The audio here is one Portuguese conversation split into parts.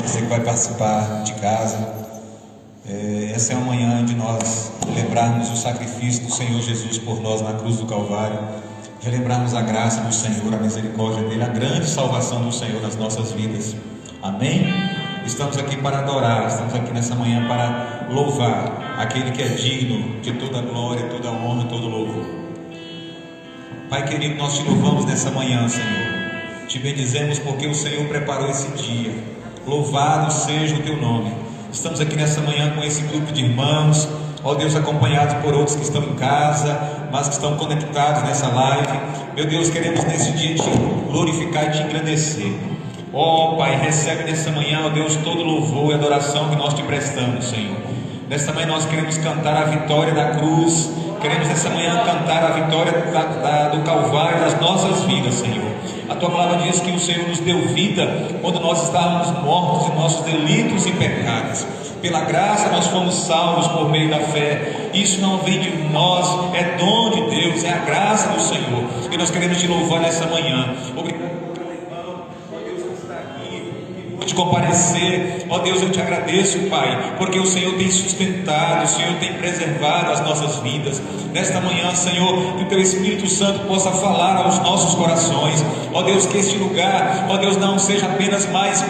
você que vai participar de casa. Essa é uma manhã de nós lembrarmos o sacrifício do Senhor Jesus por nós na cruz do Calvário, relembrarmos a graça do Senhor, a misericórdia dele, a grande salvação do Senhor nas nossas vidas. Amém? Estamos aqui para adorar, estamos aqui nessa manhã para louvar aquele que é digno de toda glória, toda honra, todo louvor. Pai querido, nós te louvamos nessa manhã, Senhor. Te bendizemos porque o Senhor preparou esse dia. Louvado seja o teu nome. Estamos aqui nessa manhã com esse grupo de irmãos, ó Deus, acompanhados por outros que estão em casa, mas que estão conectados nessa live. Meu Deus, queremos nesse dia te glorificar e te engrandecer. Ó Pai, recebe nessa manhã, ó Deus, todo louvor e adoração que nós te prestamos, Senhor. Nesta manhã nós queremos cantar a vitória da cruz. Queremos nessa manhã cantar a vitória do Calvário das nossas vidas, Senhor. A tua palavra diz que o Senhor nos deu vida quando nós estávamos mortos em nossos delitos e pecados. Pela graça nós fomos salvos por meio da fé. Isso não vem de nós, é dom de Deus, é a graça do Senhor. E nós queremos te louvar nessa manhã. Obrigado de comparecer, ó Deus, eu te agradeço, Pai, porque o Senhor tem sustentado, o Senhor tem preservado as nossas vidas. Nesta manhã, Senhor, que o teu Espírito Santo possa falar aos nossos corações, ó Deus, que este lugar, ó Deus, não seja apenas mais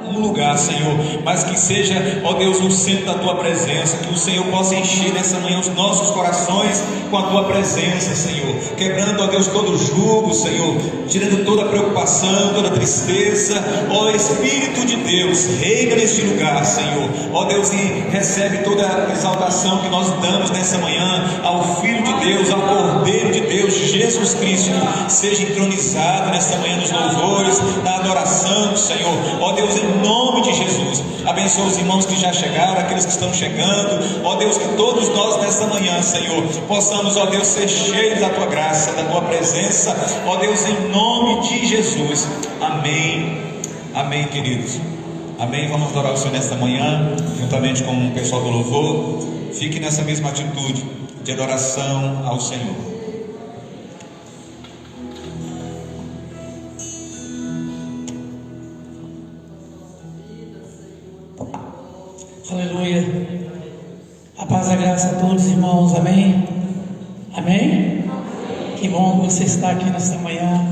um lugar, Senhor, mas que seja, ó Deus, o centro da tua presença, que o Senhor possa encher nessa manhã os nossos corações com a tua presença, Senhor, quebrando, ó Deus, todo jugo, Senhor, tirando toda a preocupação, toda a tristeza. Ó Espírito de Deus, reina neste lugar, Senhor, ó Deus, e recebe toda a exaltação que nós damos nessa manhã ao Filho de Deus, ao Cordeiro de Deus, Jesus Cristo. Seja entronizado nessa manhã nos louvores, na adoração, Senhor, ó Deus, em nome de Jesus. Abençoa os irmãos que já chegaram, aqueles que estão chegando, ó Deus, que todos nós nesta manhã, Senhor, possamos, ó Deus, ser cheios da tua graça, da tua presença, ó Deus, em nome de Jesus. Amém. Amém, queridos. Amém. Vamos adorar o Senhor nesta manhã, juntamente com o pessoal do louvor. Fique nessa mesma atitude de adoração ao Senhor. Aleluia. A paz e a graça a todos, irmãos. Amém? Amém? Que bom que você está aqui nesta manhã.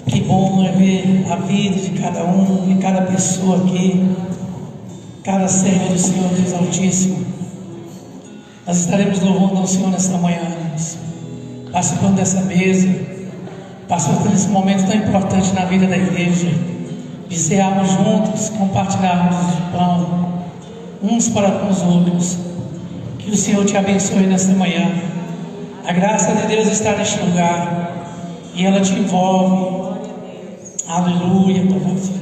Que bom é ver a vida de cada um, de cada pessoa aqui, cada servo do Senhor Deus Altíssimo. Nós estaremos louvando ao Senhor nesta manhã, participando dessa mesa, passando por esse momento tão importante na vida da igreja, de cearmos juntos, compartilharmos o pão uns para com os outros. Que o Senhor te abençoe nesta manhã. A graça de Deus está neste lugar e ela te envolve. Aleluia, para você.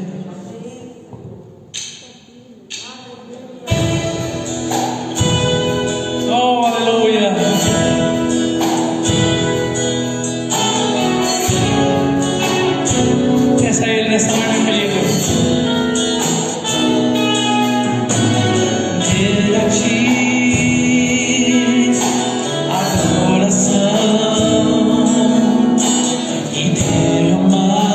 Oh, aleluia. Peça a Ele nesta manhã, meu querido. Derramar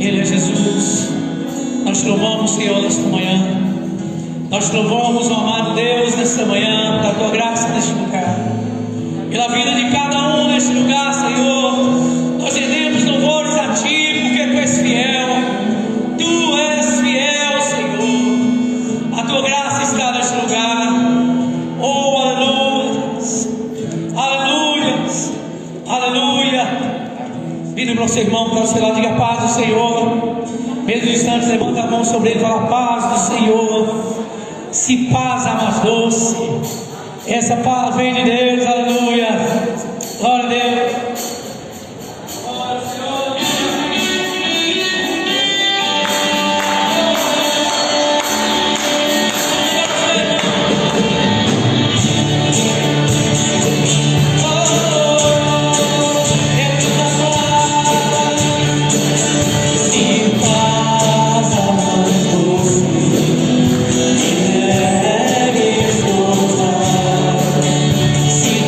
Ele é Jesus. Nós te louvamos, Senhor, nesta manhã. Nós te louvamos, ó amado Deus, nesta manhã, pela tua graça neste lugar, pela vida de cada um neste lugar, Senhor. Nós rendemos louvores a ti, porque tu és fiel. Tu és fiel, Senhor. A tua graça está neste lugar. Oh, aleluias, aleluias, aleluia. Vire para o seu irmão, para o seu lado, diga: paz do Senhor. Mesmo instante, levanta a mão sobre ele e fala: paz do Senhor. Se paz a mais doce, essa paz vem de Deus, aleluia, glória a Deus. Se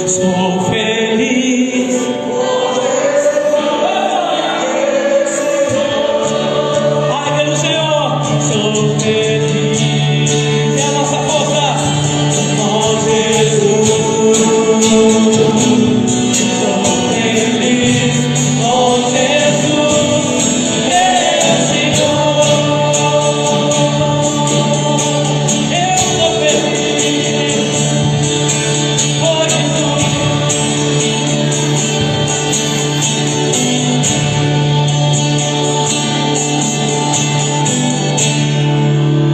sou feliz. Ai, pelo Senhor, sou feliz. É a nossa força. Com Jesus, sou feliz. Com Jesus, meu Senhor, eu sou feliz. Com Jesus.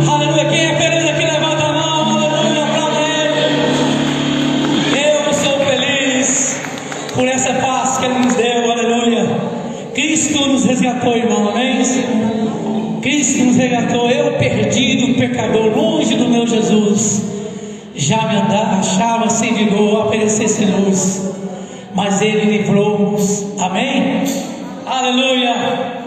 Aleluia, quem é feliz aqui levanta a mão, aleluia, aplauda Ele. Eu sou feliz por essa paz que Ele nos deu, aleluia. Cristo nos resgatou, irmão, amém? Cristo nos resgatou, eu perdido, pecador, longe do meu Jesus, já me achava sem vigor, aparecesse luz, mas Ele livrou-nos, amém? Aleluia.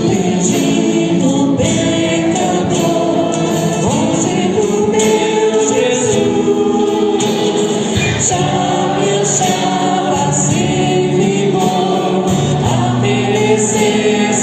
Perdido pecador, longe do meu Jesus, já me achava sem vigor, a merecer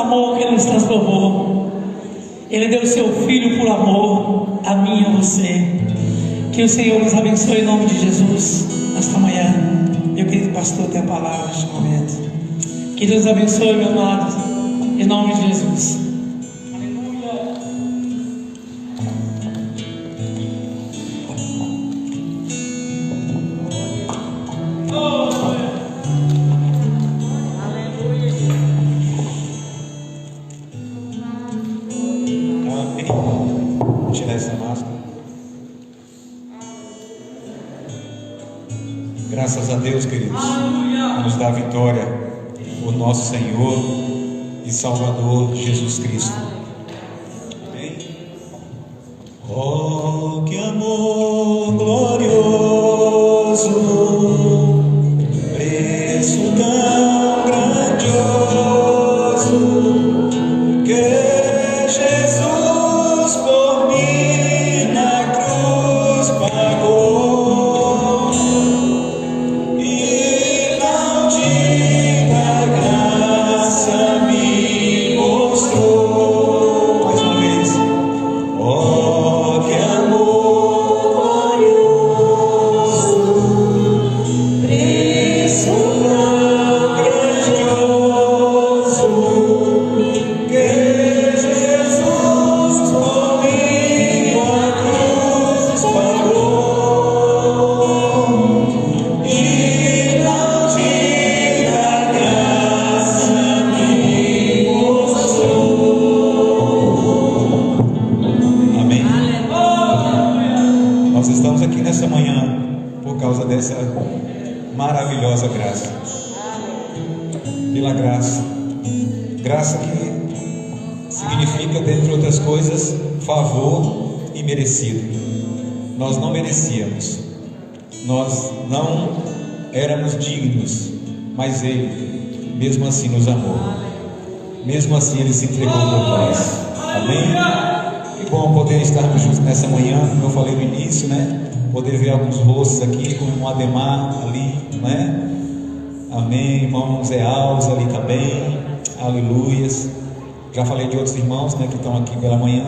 amor que Ele nos transformou. Ele deu o seu Filho por amor a mim e a você. Que o Senhor nos abençoe em nome de Jesus nesta manhã. Meu querido pastor tem a palavra neste momento. Que Deus abençoe, meu amado, em nome de Jesus. Graças a Deus, queridos, nos dá vitória o nosso Senhor e Salvador Jesus Cristo. Amém? Oh, que amor glorioso, preço tão grandioso, que Jesus por mim na cruz pagou. Maravilhosa graça, pela graça que significa, dentre outras coisas, favor e merecido. Nós não merecíamos, nós não éramos dignos, mas Ele mesmo assim nos amou, mesmo assim Ele se entregou por nós. Amém? Que bom poder estarmos juntos nessa manhã, como eu falei no início, né? Poder ver alguns rostos aqui, com o irmão Ademar ali, né? Amém, irmão Zé Alves ali também, aleluias. Já falei de outros irmãos, né, que estão aqui pela manhã.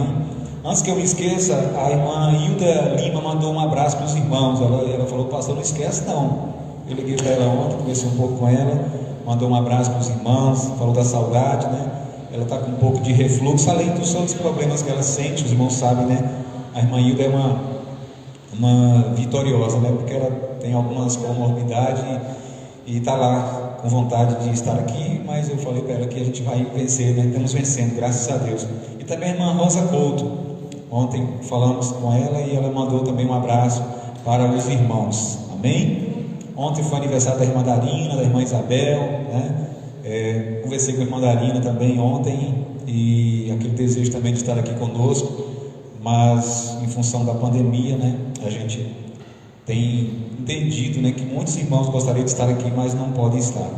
Antes que eu me esqueça, a irmã Hilda Lima mandou um abraço para os irmãos. Ela falou: pastor, não esquece não. Eu liguei para ela ontem, conversei um pouco com ela, mandou um abraço para os irmãos, falou da saudade, né? Ela está com um pouco de refluxo, além dos outros problemas que ela sente, os irmãos sabem, né? A irmã Hilda é uma vitoriosa, né? Porque ela tem algumas comorbidades e está lá com vontade de estar aqui, mas eu falei para ela que a gente vai vencer, né? Estamos vencendo, graças a Deus. E também a irmã Rosa Couto, ontem falamos com ela e ela mandou também um abraço para os irmãos, amém? Ontem foi aniversário da irmã Darina, da irmã Isabel, né? Conversei com a irmã Darina também ontem e aquele desejo também de estar aqui conosco, mas em função da pandemia, né, a gente tem entendido, né, que muitos irmãos gostariam de estar aqui, mas não podem estar.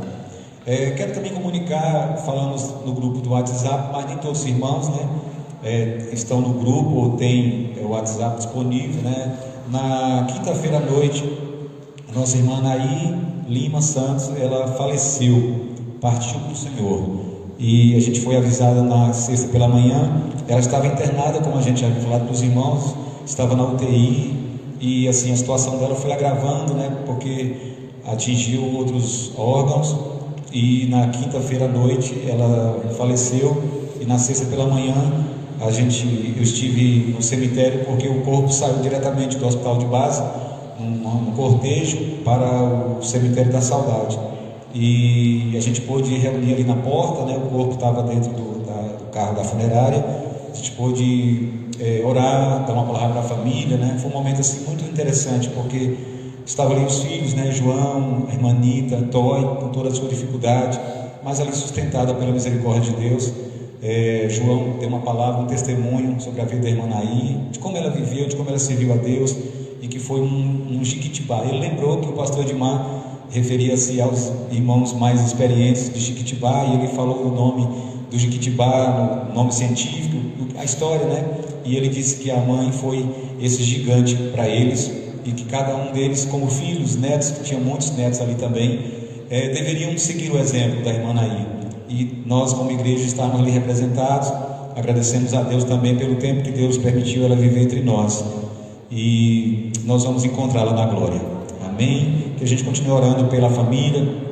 Quero também comunicar, falamos no grupo do WhatsApp, mas nem todos os irmãos, né, estão no grupo ou tem o WhatsApp disponível, né. Na quinta-feira à noite, a nossa irmã Naí Lima Santos, ela faleceu, partiu para o Senhor. E a gente foi avisada na sexta pela manhã. Ela estava internada, como a gente já havia falado para os irmãos, estava na UTI, e assim a situação dela foi agravando, né, porque atingiu outros órgãos, e na quinta-feira à noite ela faleceu, e na sexta pela manhã eu estive no cemitério, porque o corpo saiu diretamente do hospital de base, um cortejo para o cemitério da Saudade, e a gente pôde reunir ali na porta, né, o corpo estava dentro do carro da funerária, a gente pôde orar, dar uma palavra para a família, né? Foi um momento assim muito interessante, porque estavam ali os filhos, né? João, a irmã Anitta, Toy, com toda a sua dificuldade, mas ali sustentada pela misericórdia de Deus. João deu uma palavra, um testemunho sobre a vida da irmã Naí, de como ela viveu, de como ela serviu a Deus, e que foi um Chiquitibá. Ele lembrou que o pastor Edmar referia-se aos irmãos mais experientes de Chiquitibá, e ele falou o nome do Chiquitibá, o nome científico, a história, né? E ele disse que a mãe foi esse gigante para eles, e que cada um deles, como filhos, netos, que tinha muitos netos ali também, deveriam seguir o exemplo da irmã Naí. e nós como igreja estarmos ali representados. Agradecemos a Deus também pelo tempo que Deus permitiu ela viver entre nós, e nós vamos encontrá-la na glória. Amém? Que a gente continue orando pela família,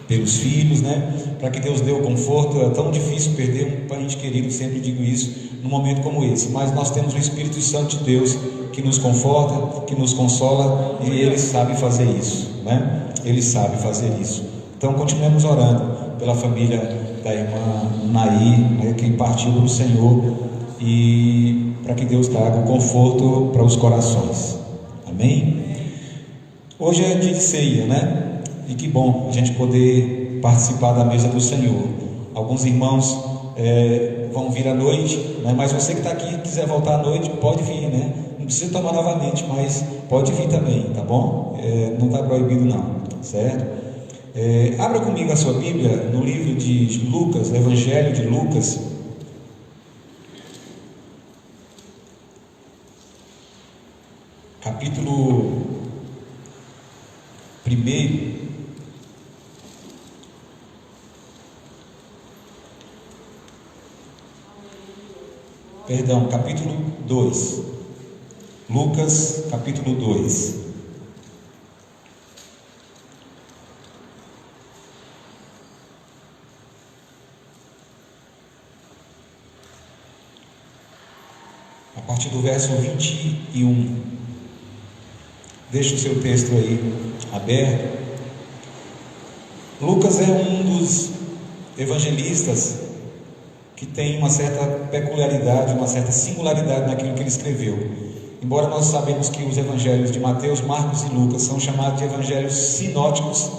pelos filhos, né? Para que Deus dê o conforto. É tão difícil perder um parente querido, sempre digo isso, num momento como esse, mas nós temos o Espírito Santo de Deus que nos conforta, que nos consola, e Ele sabe fazer isso, né? Ele sabe fazer isso. Então continuemos orando pela família da irmã Naí, né, quem partiu para o Senhor, e para que Deus traga o conforto para os corações. Amém? Hoje é dia de ceia, né? E que bom a gente poder participar da mesa do Senhor. Alguns irmãos vão vir à noite, né? Mas você que está aqui, quiser voltar à noite, pode vir, né? Não precisa tomar novamente, mas pode vir também, tá bom? Não está proibido não, certo? Abra comigo a sua Bíblia no livro de Lucas, no Evangelho de Lucas, capítulo 1. Perdão, capítulo 2. Lucas, capítulo 2. A partir do verso 21. Deixe o seu texto aí aberto. Lucas é um dos evangelistas que tem uma certa peculiaridade, uma certa singularidade naquilo que ele escreveu. Embora nós sabemos que os evangelhos de Mateus, Marcos e Lucas são chamados de evangelhos sinóticos.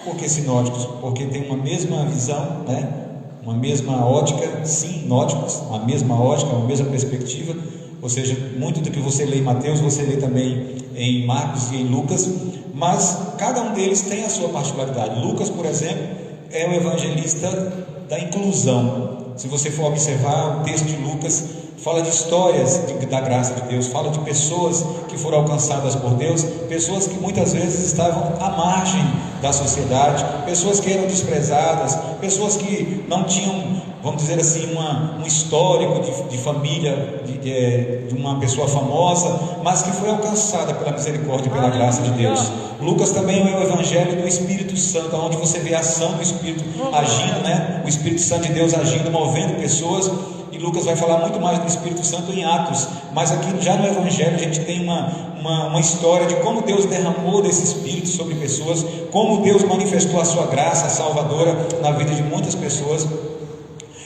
Por que sinóticos? Porque tem uma mesma visão, né? Uma mesma ótica, sinóticos, uma mesma ótica, uma mesma perspectiva. Ou seja, muito do que você lê em Mateus, você lê também em Marcos e em Lucas, mas cada um deles tem a sua particularidade. Lucas, por exemplo, é o evangelista da inclusão. Se você for observar, o texto de Lucas fala de histórias da graça de Deus, fala de pessoas que foram alcançadas por Deus, pessoas que muitas vezes estavam à margem da sociedade, pessoas que eram desprezadas, pessoas que não tinham, vamos dizer assim, um histórico de família, de uma pessoa famosa, mas que foi alcançada pela misericórdia e pela graça de Deus. Lucas também é o evangelho do Espírito Santo, onde você vê a ação do Espírito agindo, né? O Espírito Santo de Deus agindo, movendo pessoas. E Lucas vai falar muito mais do Espírito Santo em Atos, mas aqui já no Evangelho a gente tem uma história de como Deus derramou desse Espírito sobre pessoas, como Deus manifestou a sua graça salvadora na vida de muitas pessoas.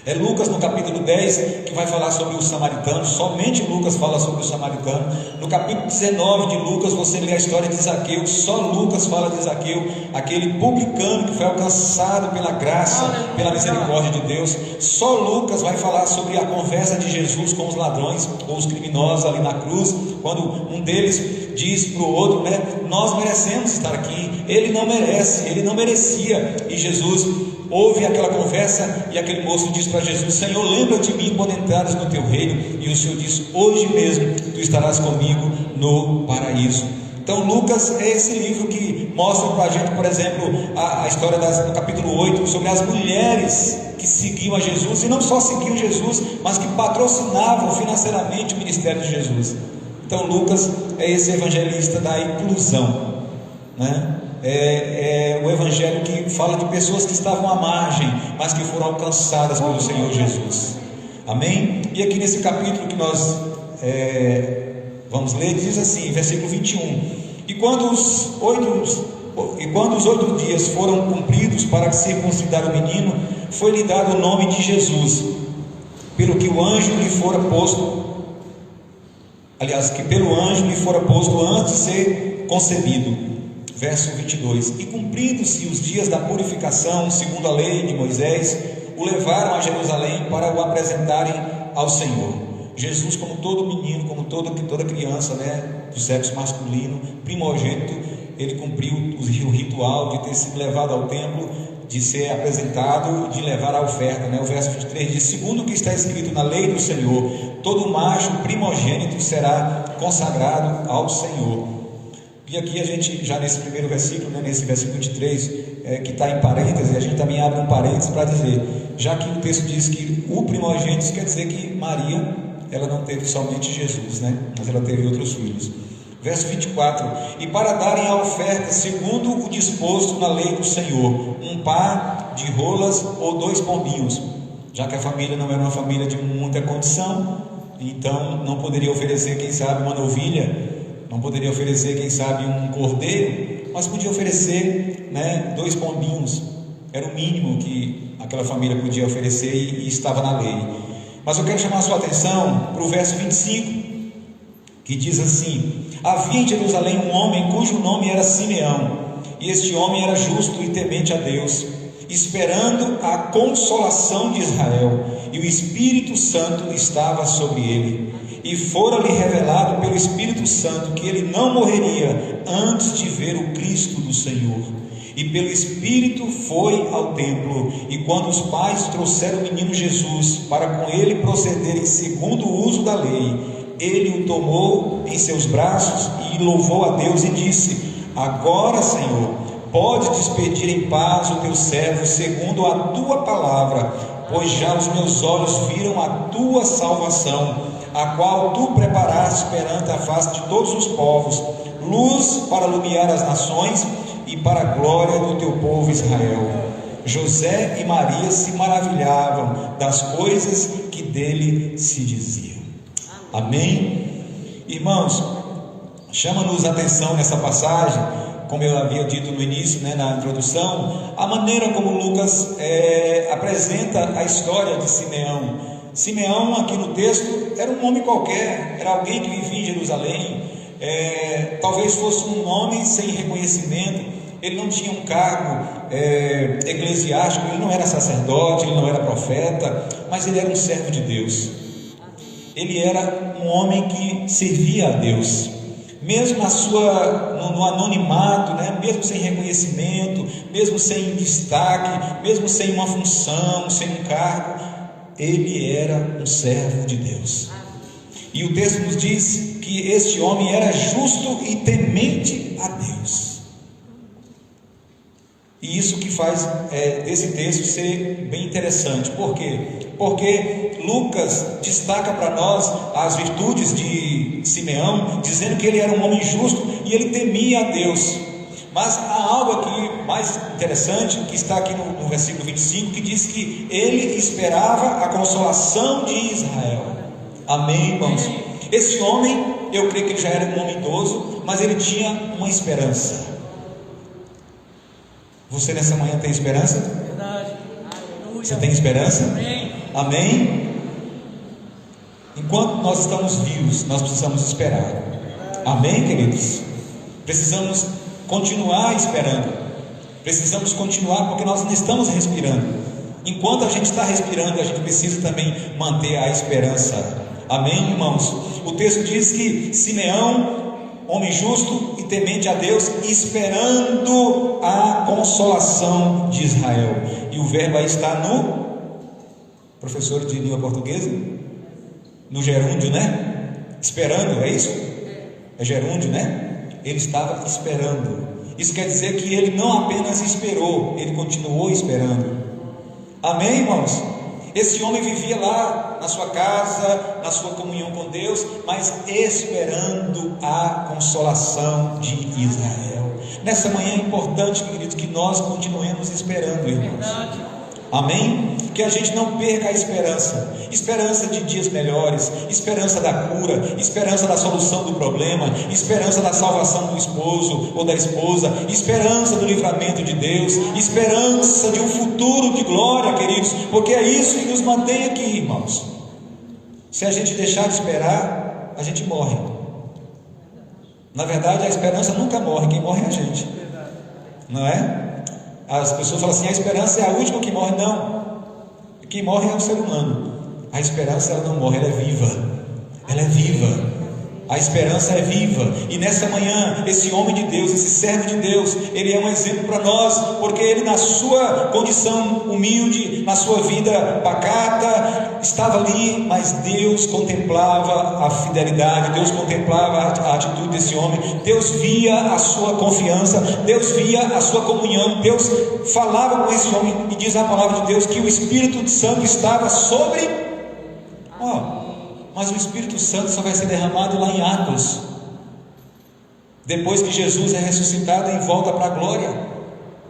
É Lucas no capítulo 10 que vai falar sobre o samaritano, somente Lucas fala sobre o samaritano. No capítulo 19 de Lucas você lê a história de Zaqueu, só Lucas fala de Zaqueu, aquele publicano que foi alcançado pela graça, pela misericórdia de Deus. Só Lucas vai falar sobre a conversa de Jesus com os ladrões ou os criminosos ali na cruz, quando um deles diz para o outro, né, nós merecemos estar aqui, ele não merece, ele não merecia, e Jesus ouve aquela conversa e aquele moço diz para Jesus, Senhor, lembra de mim quando entrares no teu reino, e o Senhor diz, hoje mesmo tu estarás comigo no paraíso. Então Lucas é esse livro que mostra para a gente, por exemplo, a história do capítulo 8, sobre as mulheres que seguiam a Jesus, e não só seguiam Jesus, mas que patrocinavam financeiramente o ministério de Jesus. Então Lucas é esse evangelista da inclusão, né? É o evangelho que fala de pessoas que estavam à margem, mas que foram alcançadas pelo Senhor Jesus. Amém? E aqui nesse capítulo que nós vamos ler, diz assim, versículo 21: E quando os 8 dias foram cumpridos para circuncidar o menino, foi-lhe dado o nome de Jesus, pelo que o anjo lhe fora posto, que pelo anjo lhe fora posto antes de ser concebido. Verso 22: E cumprindo-se os dias da purificação, segundo a lei de Moisés, o levaram a Jerusalém para o apresentarem ao Senhor. Jesus, como todo menino, como toda criança, né, do sexo masculino, primogênito, ele cumpriu o ritual de ter sido levado ao templo, de ser apresentado, de levar a oferta, né? O verso 23 diz, segundo o que está escrito na lei do Senhor, todo macho primogênito será consagrado ao Senhor. E aqui a gente, já nesse primeiro versículo, né, nesse versículo 23, que está em parênteses, a gente também abre um parênteses para dizer, já que o texto diz que o primogênito, isso quer dizer que Maria, ela não teve somente Jesus, né? Mas ela teve outros filhos. Verso 24: e para darem a oferta segundo o disposto na lei do Senhor, um par de rolas ou 2 pombinhos, já que a família não era uma família de muita condição, então não poderia oferecer, quem sabe, uma novilha, não poderia oferecer, quem sabe, um cordeiro, mas podia oferecer, 2 pombinhos, era o mínimo que aquela família podia oferecer e estava na lei. Mas eu quero chamar a sua atenção para o verso 25, que diz assim: havia em Jerusalém um homem cujo nome era Simeão, e este homem era justo e temente a Deus, esperando a consolação de Israel, e o Espírito Santo estava sobre ele, e fora-lhe revelado pelo Espírito Santo que ele não morreria antes de ver o Cristo do Senhor. E pelo Espírito foi ao templo, e quando os pais trouxeram o menino Jesus para com ele procederem segundo o uso da lei, ele o tomou em seus braços e louvou a Deus e disse: agora, Senhor, pode despedir em paz o teu servo segundo a tua palavra, pois já os meus olhos viram a tua salvação, a qual tu preparaste perante a face de todos os povos, luz para iluminar as nações e para a glória do teu povo Israel. José e Maria se maravilhavam das coisas que dele se diziam. Amém? Irmãos, chama-nos a atenção nessa passagem, como eu havia dito no início, na introdução, a maneira como Lucas apresenta a história de Simeão. Simeão, aqui no texto, era um homem qualquer, era alguém que vivia em Jerusalém, talvez fosse um homem sem reconhecimento, ele não tinha um cargo eclesiástico, ele não era sacerdote, ele não era profeta, mas ele era um servo de Deus. Ele era um homem que servia a Deus, mesmo no anonimato, mesmo sem reconhecimento, mesmo sem destaque, mesmo sem uma função, sem um cargo, ele era um servo de Deus. E o texto nos diz que este homem era justo e temente a Deus. E isso que faz esse texto ser bem interessante. Por quê? Porque Lucas destaca para nós as virtudes de Simeão, dizendo que ele era um homem justo e ele temia a Deus. Mas há algo aqui mais interessante, que está aqui no versículo 25, que diz que ele esperava a consolação de Israel. Amém, irmãos? Esse homem, eu creio que ele já era um homem idoso, mas ele tinha uma esperança. Você nessa manhã tem esperança? Verdade. Você tem esperança? Amém. Amém? Enquanto nós estamos vivos, nós precisamos esperar. Amém, queridos? Precisamos continuar esperando. Precisamos continuar, porque nós não estamos respirando. Enquanto a gente está respirando, a gente precisa também manter a esperança. Amém, irmãos? O texto diz que Simeão, homem justo e temente a Deus, esperando a consolação de Israel. E o verbo aí está no, professor de língua portuguesa, no gerúndio, esperando, é isso? É gerúndio, Ele estava esperando. Isso quer dizer que ele não apenas esperou, ele continuou esperando. Amém, irmãos? Esse homem vivia lá na sua casa, na sua comunhão com Deus, mas esperando a consolação de Israel. Nessa manhã é importante, queridos, que nós continuemos esperando, irmãos. Amém? Que a gente não perca a esperança. Esperança de dias melhores, esperança da cura, esperança da solução do problema, esperança da salvação do esposo ou da esposa, esperança do livramento de Deus, esperança de um futuro de glória, queridos, porque é isso que nos mantém aqui, irmãos. Se a gente deixar de esperar, a gente morre. Na verdade, a esperança nunca morre, quem morre é a gente, não é? As pessoas falam assim: a esperança é a última que morre. Não, quem morre é o ser humano. A esperança, ela não morre, ela é viva. Ela é viva. A esperança é viva. E nessa manhã, esse homem de Deus, esse servo de Deus, ele é um exemplo para nós, porque ele, na sua condição humilde, na sua vida pacata, estava ali, mas Deus contemplava a fidelidade, Deus contemplava a atitude desse homem, Deus via a sua confiança, Deus via a sua comunhão, Deus falava com esse homem, e diz a palavra de Deus que o Espírito Santo estava sobre, mas o Espírito Santo só vai ser derramado lá em Atos, depois que Jesus é ressuscitado e volta para a glória.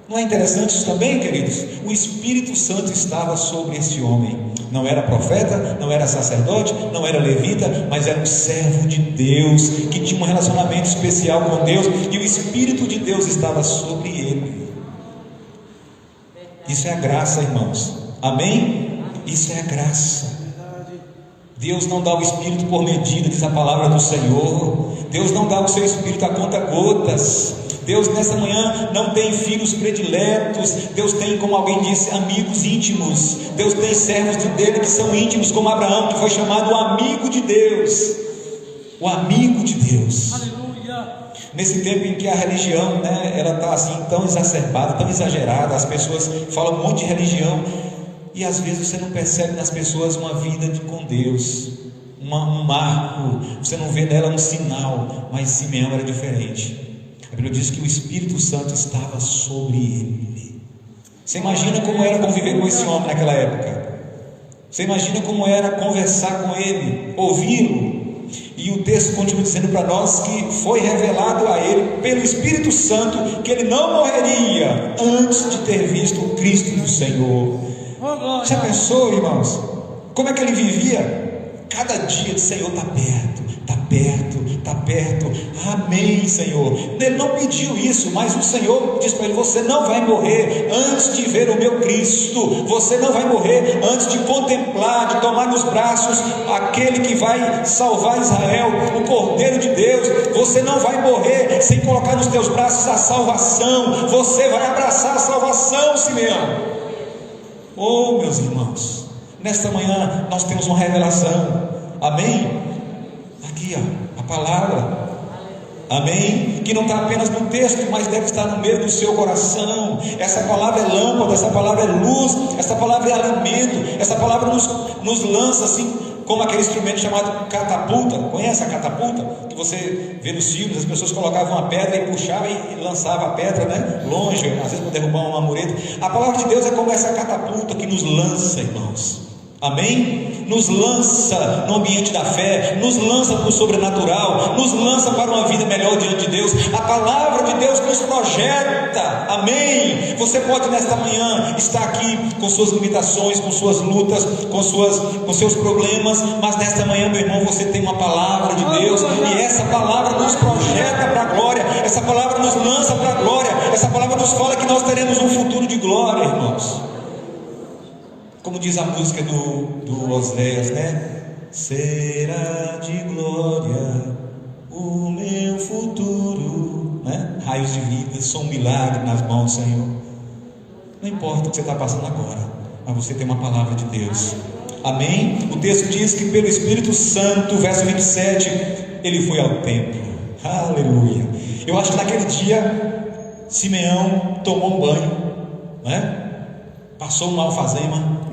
Não é interessante isso também, queridos? O Espírito Santo estava sobre esse homem. Não era profeta, não era sacerdote, não era levita, mas era um servo de Deus, que tinha um relacionamento especial com Deus, e o Espírito de Deus estava sobre ele. Isso é a graça, irmãos. Amém? Isso é a graça. Deus não dá o Espírito por medida, diz a palavra do Senhor. Deus não dá o seu Espírito a conta-gotas. Deus nessa manhã não tem filhos prediletos. Deus tem, como alguém disse, amigos íntimos. Deus tem servos dele que são íntimos, como Abraão, que foi chamado o amigo de Deus. O amigo de Deus. Aleluia. Nesse tempo em que a religião, ela está assim tão exacerbada, tão exagerada, as pessoas falam um monte de religião, e às vezes você não percebe nas pessoas uma vida com Deus, um marco, você não vê nela um sinal. Mas Simeão era diferente. A Bíblia diz que o Espírito Santo estava sobre ele. Você imagina como era conviver com esse homem naquela época? Você imagina como era conversar com ele, ouvi-lo? E o texto continua dizendo para nós que foi revelado a ele pelo Espírito Santo que ele não morreria antes de ter visto o Cristo do Senhor. Já pensou, irmãos? Como é que ele vivia? Cada dia o Senhor está perto, está perto, está perto. Amém, Senhor. Ele não pediu isso, mas o Senhor diz para ele: você não vai morrer antes de ver o meu Cristo. Você não vai morrer antes de contemplar, de tomar nos braços aquele que vai salvar Israel, o Cordeiro de Deus. Você não vai morrer sem colocar nos teus braços a salvação. Você vai abraçar a salvação, Simeão. Oh, meus irmãos, nesta manhã nós temos uma revelação. Amém? Aqui, a palavra. Amém? Que não está apenas no texto, mas deve estar no meio do seu coração. Essa palavra é lâmpada, essa palavra é luz, essa palavra é alimento, essa palavra nos lança assim, como aquele instrumento chamado catapulta. Conhece a catapulta? Que você vê nos filmes, as pessoas colocavam uma pedra e puxavam e lançavam a pedra, longe, às vezes para derrubar uma mureta. A palavra de Deus é como essa catapulta que nos lança, irmãos. Amém? Nos lança no ambiente da fé, nos lança para o sobrenatural, nos lança para uma vida melhor diante de Deus. A palavra de Deus nos projeta. Amém? Você pode nesta manhã estar aqui com suas limitações, com suas lutas, com seus problemas, mas nesta manhã, meu irmão, você tem uma palavra de Deus, e essa palavra nos projeta para a glória, essa palavra nos lança para a glória, essa palavra nos fala que nós teremos um futuro de glória, irmãos. Como diz a música do Oséias, será de glória o meu futuro, raios de vida, são um milagre nas mãos do Senhor. Não importa o que você está passando agora, mas você tem uma palavra de Deus. Amém? O texto diz que pelo Espírito Santo, verso 27, ele foi ao templo. Aleluia. Eu acho que naquele dia Simeão tomou um banho, passou uma alfazema,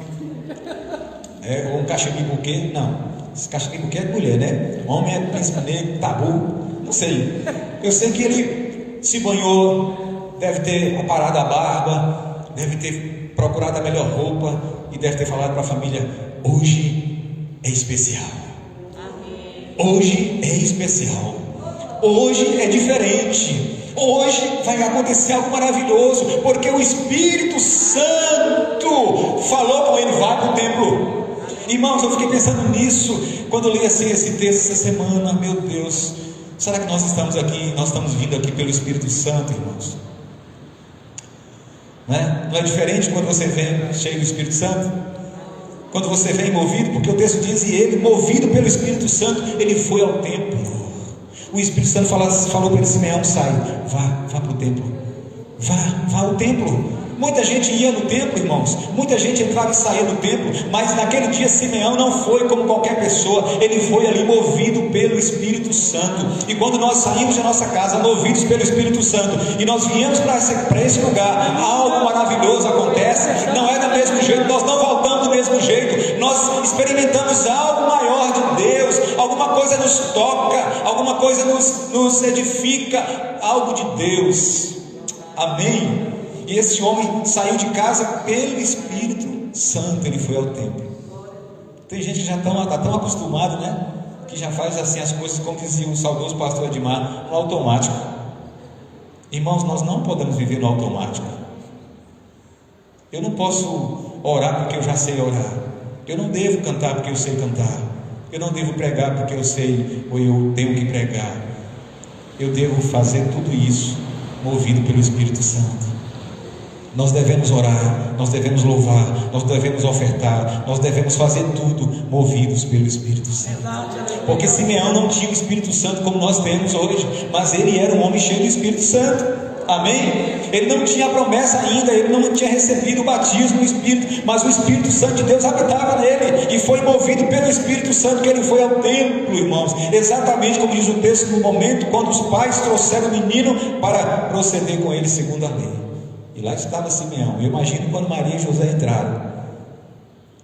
ou um caxambibuquê. Não, esse caxambibuquê é de mulher, homem é príncipe negro, tabu, não sei. Eu sei que ele se banhou, deve ter aparado a barba, deve ter procurado a melhor roupa e deve ter falado para a família: hoje é especial. Hoje é especial. Hoje é diferente. Hoje vai acontecer algo maravilhoso, porque o Espírito Santo falou com ele: vai para o templo. Irmãos, eu fiquei pensando nisso quando eu li assim esse texto essa semana. Meu Deus, será que nós estamos aqui, nós estamos vindo aqui pelo Espírito Santo, irmãos? Não é diferente quando você vem cheio do Espírito Santo? Quando você vem movido, porque o texto diz: e ele, movido pelo Espírito Santo, ele foi ao templo. O Espírito Santo falou para ele: Simeão, sai, vá para o templo, vá ao templo. Muita gente ia no templo, irmãos, muita gente entrava e saía do templo, mas naquele dia Simeão não foi como qualquer pessoa, ele foi ali movido pelo Espírito Santo. E quando nós saímos da nossa casa movidos pelo Espírito Santo e nós viemos para esse lugar, algo maravilhoso acontece. Não é do mesmo jeito, nós não voltamos do mesmo jeito, nós nós experimentamos algo maior de Deus, alguma coisa nos toca, alguma coisa nos edifica, algo de Deus. Amém? E esse homem saiu de casa pelo Espírito Santo, ele foi ao templo. Tem gente que já está tão acostumado, né? Que já faz assim as coisas, como dizia o saudoso pastor Edmar, no automático. Irmãos, nós não podemos viver no automático. Eu não posso orar porque eu já sei orar. Eu não devo cantar porque eu sei cantar. Eu não devo pregar porque eu sei ou eu tenho que pregar. Eu devo fazer tudo isso movido pelo Espírito Santo. Nós devemos orar, nós devemos louvar, nós devemos ofertar, nós devemos fazer tudo movidos pelo Espírito Santo. Porque Simeão não tinha o Espírito Santo como nós temos hoje, mas ele era um homem cheio do Espírito Santo. Amém? Ele não tinha a promessa ainda, ele não tinha recebido o batismo no Espírito, mas o Espírito Santo de Deus habitava nele, e foi movido pelo Espírito Santo que ele foi ao templo, irmãos, exatamente como diz o texto, no momento quando os pais trouxeram o menino para proceder com ele segundo a lei. E lá estava Simeão. Eu imagino quando Maria e José entraram,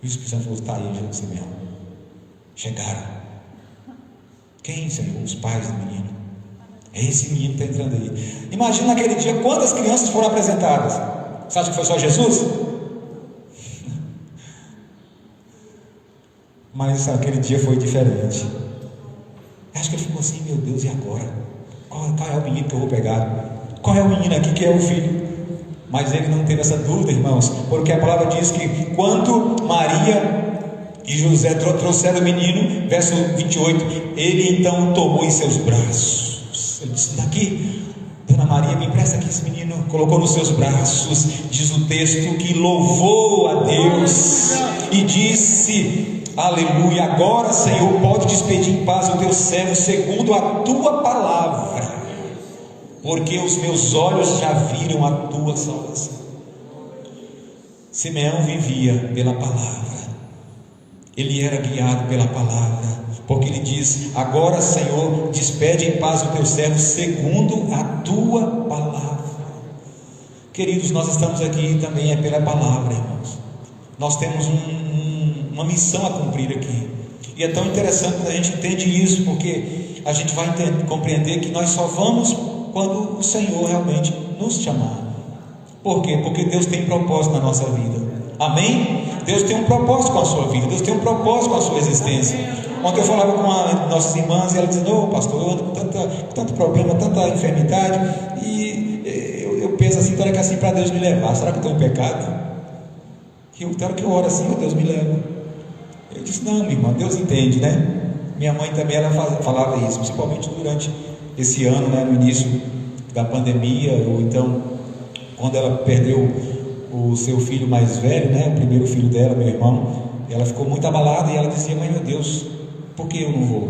e o Espírito Santo falou: está aí, Simeão. Chegaram. Quem, Senhor? Os pais do menino. É esse menino que está entrando aí. Imagina naquele dia quantas crianças foram apresentadas. Você acha que foi só Jesus? Mas aquele dia foi diferente. Acho que ele ficou assim: meu Deus, e agora? Qual é o menino que eu vou pegar? Qual é o menino aqui que é o filho? Mas ele não teve essa dúvida, irmãos, porque a palavra diz que quando Maria e José trouxeram o menino, verso 28, ele então o tomou em seus braços. Ele disse: daqui, Dona Maria, me empresta aqui esse menino. Colocou nos seus braços. Diz o texto que louvou a Deus e disse: aleluia, agora, Senhor, pode despedir em paz o teu servo segundo a tua palavra, porque os meus olhos já viram a tua salvação. Simeão vivia pela palavra, ele era guiado pela palavra, porque ele diz: agora, Senhor, despede em paz o teu servo segundo a tua palavra. Queridos, nós estamos aqui também pela palavra, irmãos. Nós temos uma missão a cumprir aqui, e é tão interessante quando a gente entende isso, porque a gente vai compreender que nós só vamos quando o Senhor realmente nos chamar. Por quê? Porque Deus tem propósito na nossa vida. Amém? Deus tem um propósito com a sua vida, Deus tem um propósito com a sua existência. Ontem eu falava com nossas irmãs, e ela dizia: ô pastor, eu ando com tanto problema, tanta enfermidade, e eu penso assim, toda que assim, para Deus me levar, será que eu tenho um pecado? E eu quero que eu ore assim: oh, Deus me leva. Eu disse: não, minha irmã, Deus entende, né? Minha mãe também, ela falava isso, principalmente durante esse ano, né, no início da pandemia, ou então quando ela perdeu o seu filho mais velho, né, o primeiro filho dela, meu irmão. Ela ficou muito abalada e ela dizia: mãe, meu Deus, por que eu não vou?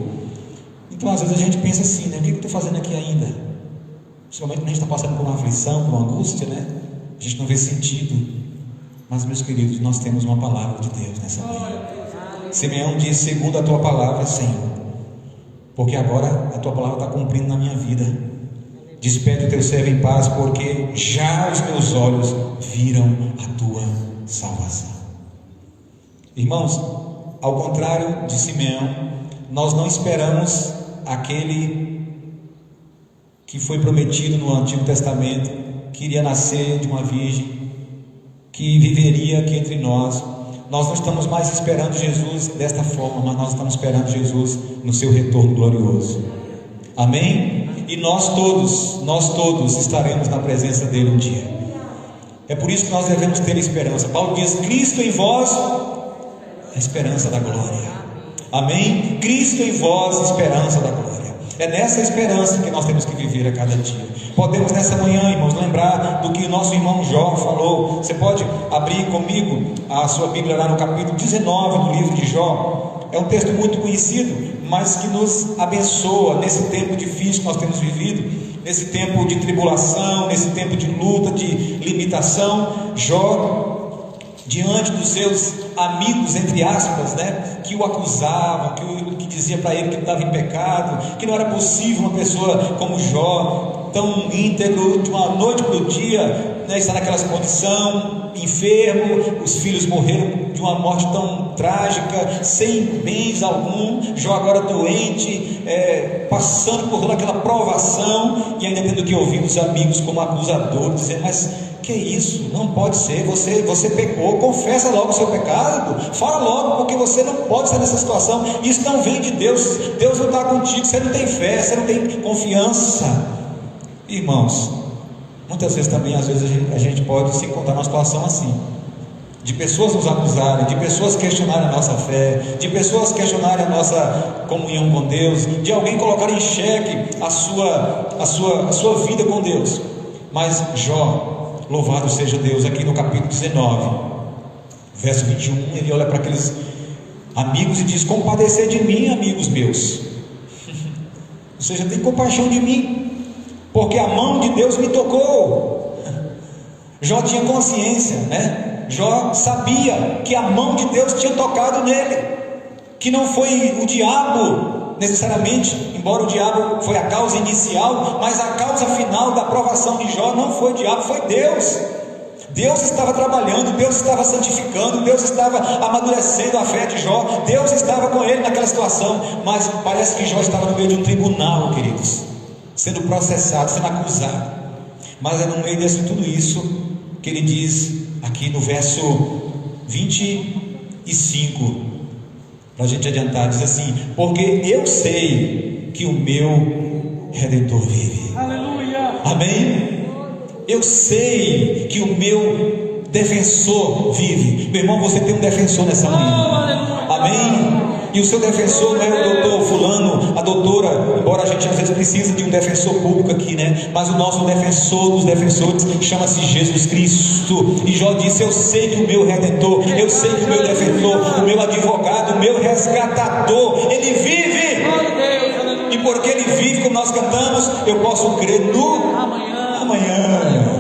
Então às vezes a gente pensa assim, né, o que eu estou fazendo aqui ainda? Principalmente quando a gente está passando por uma aflição, por uma angústia, né, a gente não vê sentido. Mas, meus queridos, nós temos uma palavra de Deus nessa manhã. Simeão diz: segundo a tua palavra, Senhor, porque agora a tua palavra está cumprindo na minha vida. Despede o teu servo em paz, porque já os meus olhos viram a tua salvação. Irmãos, ao contrário de Simeão, nós não esperamos aquele que foi prometido no Antigo Testamento, que iria nascer de uma virgem, que viveria aqui entre nós. Nós não estamos mais esperando Jesus desta forma, mas nós estamos esperando Jesus no seu retorno glorioso. Amém? E nós todos estaremos na presença dele um dia. É por isso que nós devemos ter esperança. Paulo diz: Cristo em vós, a esperança da glória. Amém? Cristo em vós, esperança da glória. É nessa esperança que nós temos que viver a cada dia. Podemos nessa manhã, irmãos, lembrar do que o nosso irmão Jó falou. Você pode abrir comigo a sua Bíblia lá no capítulo 19 do livro de Jó. É um texto muito conhecido, mas que nos abençoa nesse tempo difícil que nós temos vivido, nesse tempo de tribulação, nesse tempo de luta, de limitação. Jó, diante dos seus amigos, entre aspas, né, que o acusavam, que dizia para ele que estava em pecado, que não era possível uma pessoa como Jó, tão íntegro, de uma noite para o dia, né, está naquela condição, enfermo, os filhos morreram de uma morte tão trágica, sem bens algum. Jó agora doente, passando por toda aquela provação, e ainda tendo que ouvir os amigos como acusador, dizendo: mas que isso? Não pode ser, você pecou, confessa logo o seu pecado, fala logo, porque você não pode estar nessa situação, isso não vem de Deus, Deus não está contigo, você não tem fé, você não tem confiança. Irmãos, muitas vezes também, às vezes a gente pode se encontrar numa situação assim, de pessoas nos acusarem, de pessoas questionarem a nossa fé, de pessoas questionarem a nossa comunhão com Deus, de alguém colocar em xeque a sua vida com Deus. Mas Jó, louvado seja Deus, aqui no capítulo 19, verso 21, ele olha para aqueles amigos e diz: compadecer de mim, amigos meus, ou seja, tem compaixão de mim, porque a mão de Deus me tocou. Jó tinha consciência, né? Jó sabia que a mão de Deus tinha tocado nele, que não foi o diabo necessariamente, embora o diabo foi a causa inicial, mas a causa final da provação de Jó não foi o diabo, foi Deus. Deus estava trabalhando, Deus estava santificando, Deus estava amadurecendo a fé de Jó, Deus estava com ele naquela situação. Mas parece que Jó estava no meio de um tribunal, queridos, sendo processado, sendo acusado. Mas é no meio disso tudo isso que ele diz aqui no verso 25, para a gente adiantar, diz assim: porque eu sei que o meu Redentor vive. Aleluia. Amém? Eu sei que o meu defensor vive. Meu irmão, você tem um defensor nessa manhã. Amém? E o seu defensor não é o doutor fulano, a doutora, embora a gente às vezes precise de um defensor público aqui, né? Mas o nosso defensor dos defensores chama-se Jesus Cristo. E Jó disse: eu sei que o meu Redentor, eu sei que o meu defensor, o meu advogado, o meu resgatador, ele vive. E porque ele vive, como nós cantamos, eu posso crer no amanhã.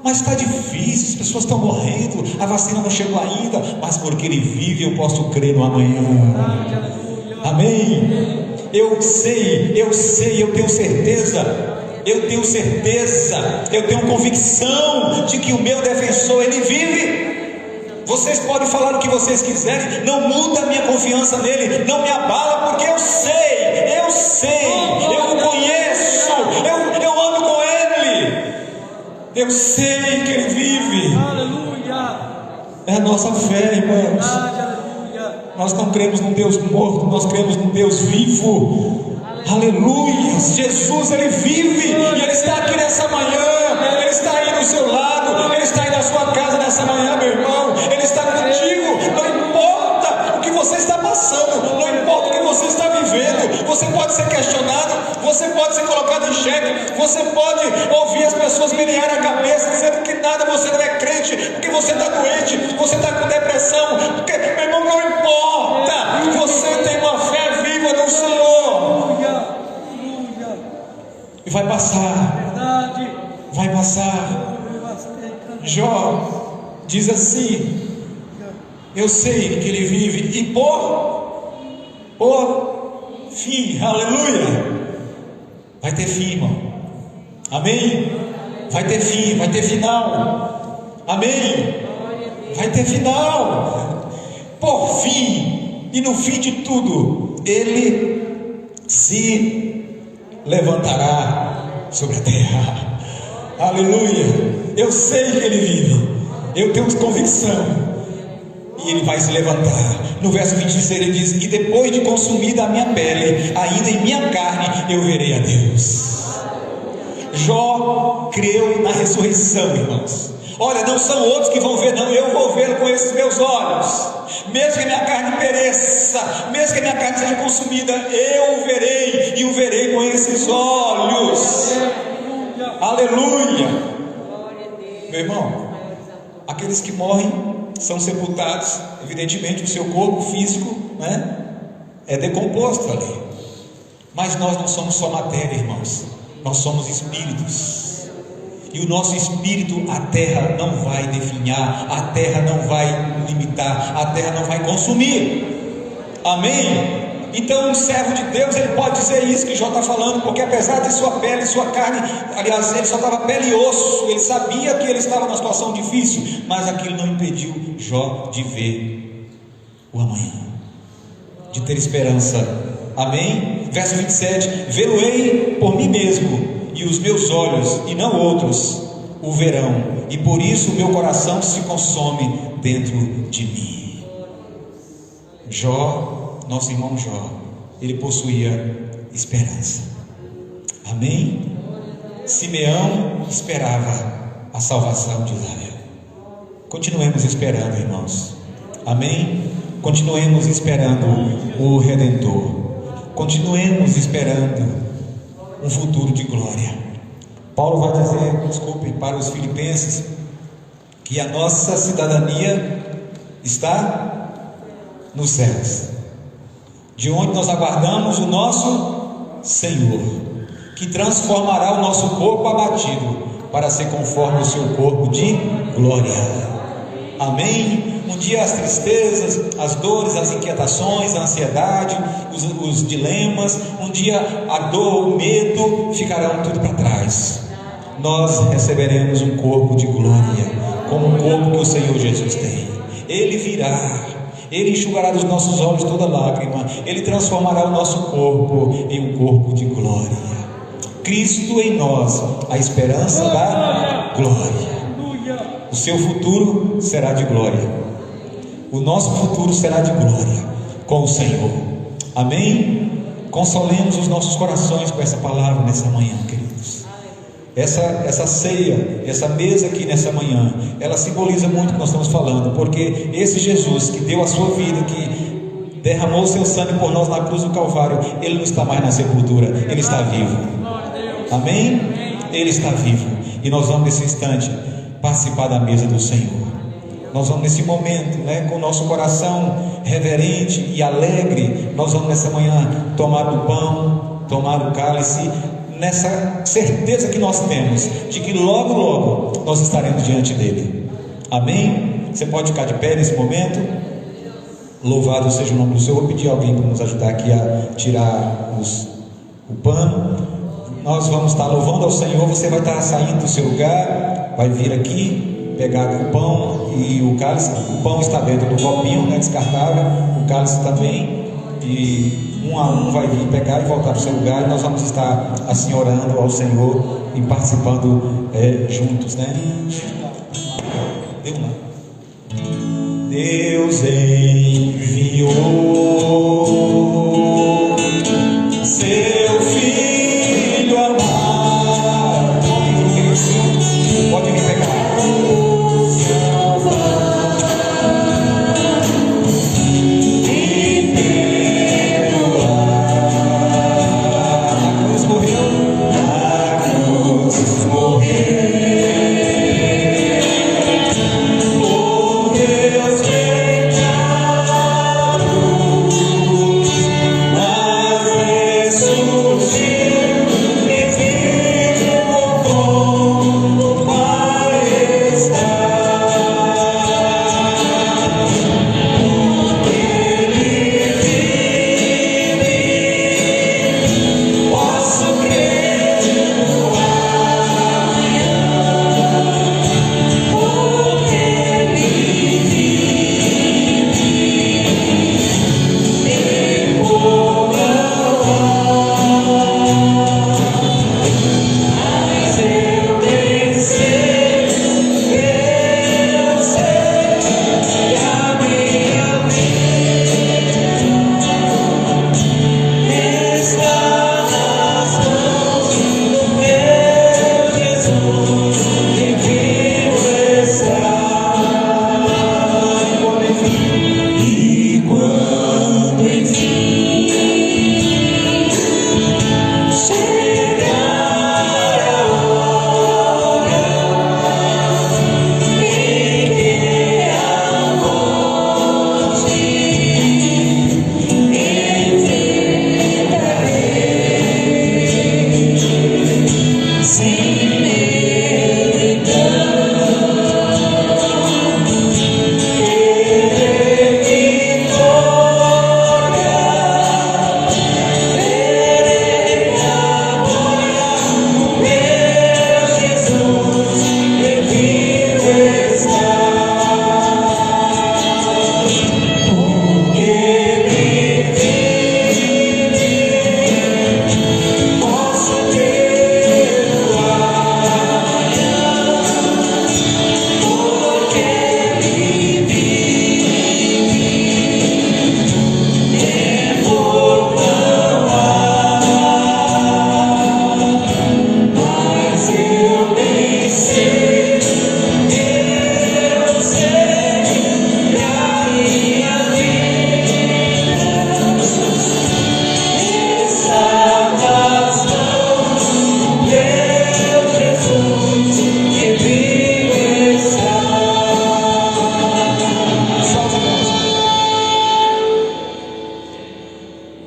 Mas está difícil, as pessoas estão morrendo, a vacina não chegou ainda, mas porque ele vive, eu posso crer no amanhã. Amém? Eu sei, eu tenho certeza, eu tenho convicção de que o meu defensor, ele vive. Vocês podem falar o que vocês quiserem, não muda a minha confiança nele, não me abala, porque eu sei, eu o conheço, eu ando com ele, eu sei que ele vive. É a nossa fé, irmãos. Nós não cremos num Deus morto, nós cremos num Deus vivo. Aleluia. Jesus, ele vive, e ele está aqui nessa manhã, ele está aí do seu lado, ele está aí na sua casa nessa manhã, meu irmão. Ele está contigo, não importa o que você está passando, não importa o que você está vivendo. Você pode ser questionado, você pode ser colocado em xeque, você pode ouvir as pessoas menearem a cabeça, dizendo que nada, você não é crente, porque você está doente, você está com depressão, porque, meu irmão, não importa, você tem uma fé viva no Senhor, e vai passar, vai passar. Jó diz assim: eu sei que ele vive, e por fim, aleluia, vai ter fim, irmão. Amém? Vai ter fim, vai ter final. Amém? Vai ter final. Por fim, e no fim de tudo, ele se levantará sobre a terra. Aleluia. Eu sei que ele vive, eu tenho convicção, e ele vai se levantar. No verso 26 ele diz: e depois de consumida a minha pele, ainda em minha carne eu verei a Deus. Jó creu na ressurreição, irmãos. Olha, não são outros que vão ver, não, eu vou vê-lo com esses meus olhos. Mesmo que a minha carne pereça, mesmo que a minha carne seja consumida, eu o verei, e o verei com esses olhos. Aleluia. Meu irmão, aqueles que morrem são sepultados, evidentemente o seu corpo físico, né, é decomposto ali, mas nós não somos só matéria, irmãos, nós somos espíritos, e o nosso espírito a terra não vai definhar, a terra não vai limitar, a terra não vai consumir. Amém? Então um servo de Deus, ele pode dizer isso que Jó está falando, porque apesar de sua pele, sua carne, aliás, ele só estava pele e osso, ele sabia que ele estava numa situação difícil, mas aquilo não impediu Jó de ver o amanhã, de ter esperança. Amém? Verso 27: vê-lo-ei por mim mesmo, e os meus olhos, e não outros, o verão, e por isso o meu coração se consome dentro de mim. Jó, nosso irmão Jó, ele possuía esperança. Amém? Simeão esperava a salvação de Israel. Continuemos esperando, irmãos. Amém? Continuemos esperando o Redentor. Continuemos esperando um futuro de glória. Paulo vai dizer, para os filipenses, que a nossa cidadania está nos céus, de onde nós aguardamos o nosso Senhor, que transformará o nosso corpo abatido para ser conforme o seu corpo de glória. Amém? Um dia as tristezas, as dores, as inquietações, a ansiedade, os dilemas, um dia a dor, o medo ficarão tudo para trás. Nós receberemos um corpo de glória, como o corpo que o Senhor Jesus tem. Ele virá, Ele enxugará dos nossos olhos toda lágrima, Ele transformará o nosso corpo em um corpo de glória. Cristo em nós, a esperança da glória. O seu futuro será de glória, o nosso futuro será de glória com o Senhor. Amém? Consolemos os nossos corações com essa palavra nessa manhã, queridos. Essa ceia, essa mesa aqui nessa manhã, ela simboliza muito o que nós estamos falando, porque esse Jesus que deu a sua vida, que derramou o seu sangue por nós na cruz do Calvário, Ele não está mais na sepultura, Ele está vivo. Amém? Ele está vivo, e nós vamos nesse instante participar da mesa do Senhor. Nós vamos nesse momento, com o nosso coração reverente e alegre, nós vamos nessa manhã tomar o pão, tomar o cálice, nessa certeza que nós temos, de que logo, logo, nós estaremos diante dele. Amém? Você pode ficar de pé nesse momento? Louvado seja o nome do Senhor. Vou pedir a alguém para nos ajudar aqui a tirar o pano. Nós vamos estar louvando ao Senhor. Você vai estar saindo do seu lugar, vai vir aqui, pegar o pão e o cálice. O pão está dentro do copinho, descartável, o cálice também, e um a um vai vir pegar e voltar para o seu lugar, e nós vamos estar assim orando ao Senhor e participando juntos, Deu lá. Deus enviou seu Filho amado. Pode vir pegar. Na cruz morreu.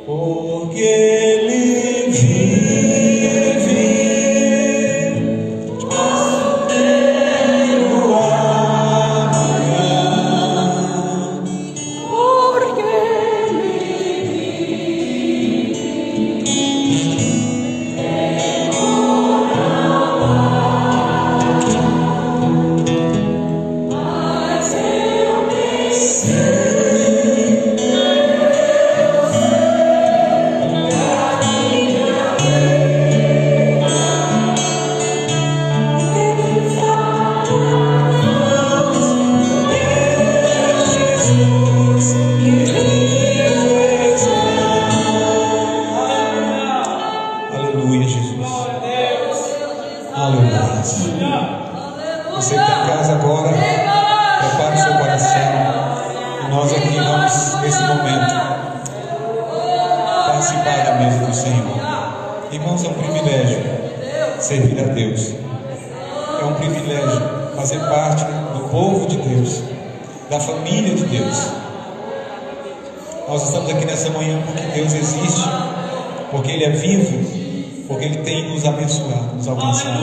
porque Ele vive, posso ver o amanhã, porque Ele mas eu nem sei. aleluia, Jesus, aleluia. Você que está em casa agora, prepare o seu coração, e nós aqui vamos, nesse momento, participar da mesa do Senhor. Irmãos, é um privilégio servir a Deus, é um privilégio fazer parte do povo de Deus, da família de Deus. Nós estamos aqui nessa manhã porque Deus existe, porque Ele é vivo, porque Ele tem nos abençoado, nos alcançado.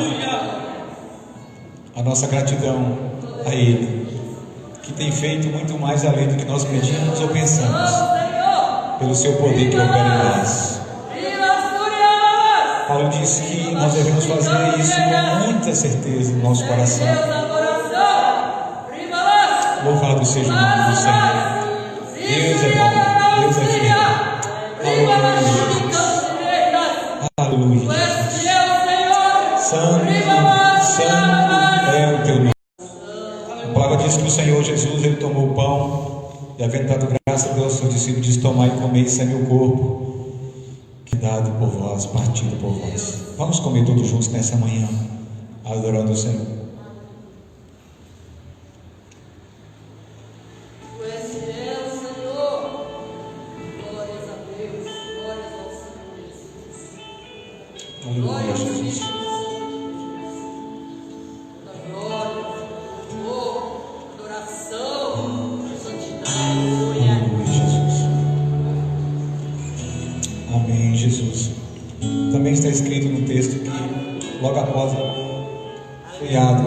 A nossa gratidão a Ele, que tem feito muito mais além do que nós pedimos ou pensamos, pelo seu poder que opera em nós. Paulo disse que nós devemos fazer isso com muita certeza no nosso coração. Louvado seja o nome do Senhor. Deus é bom, Deus é fiel. Aleluia, Jesus. Aleluia, Jesus. Santo é o teu nome. A palavra diz que o Senhor Jesus, Ele tomou o pão e, havendo dado graça a Deus, seu discípulo disse: tomai e comei, isso é meu corpo, que é dado por vós, partido por vós. Vamos comer todos juntos nessa manhã, adorando o Senhor. Aleluia, Jesus. Aleluia, Jesus. Amém, Jesus. Também está escrito no texto que, logo após a ceada,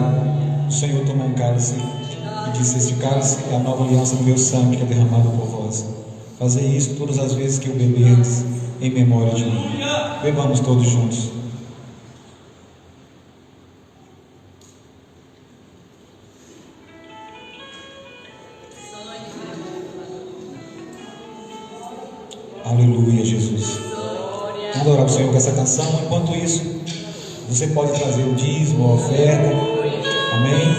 o Senhor tomou um cálice e disse: este cálice é a nova aliança do meu sangue, que é derramado por vós. Fazei isso todas as vezes que o beberdes, em memória de mim. Bebamos todos juntos. Aleluia, Jesus. Vamos adorar o Senhor com essa canção. Enquanto isso, você pode trazer o dízimo, a oferta. Amém?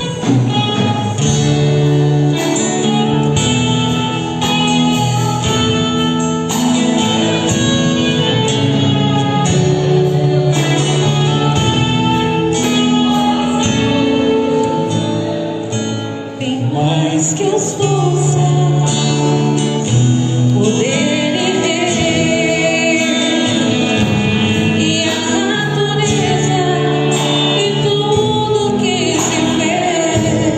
Mais que as forças, poder e rei, e a natureza e tudo que se fez.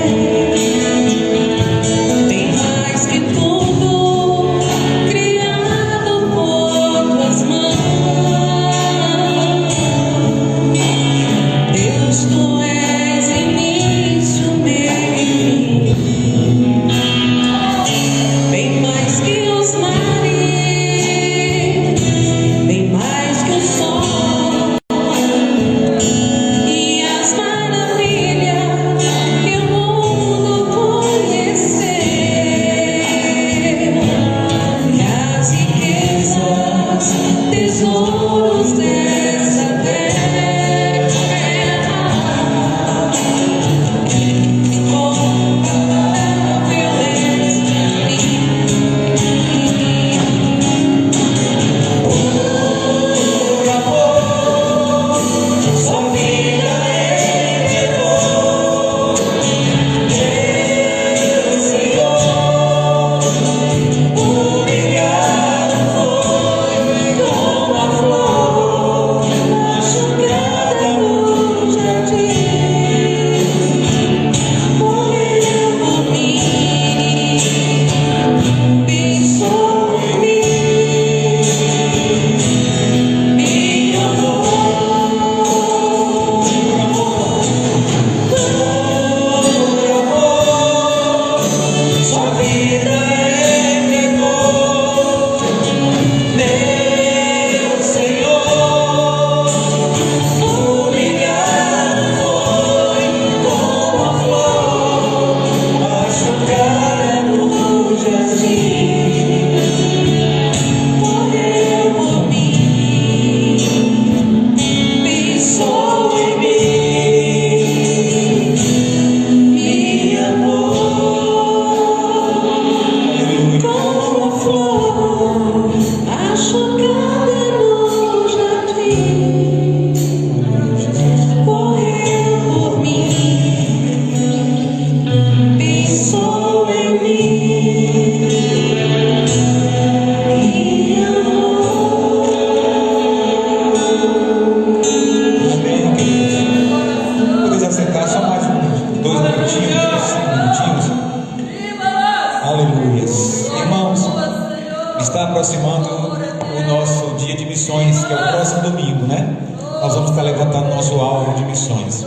está aproximando o nosso dia de missões, que é o próximo domingo, né? Nós vamos estar levantando nosso alvo de missões.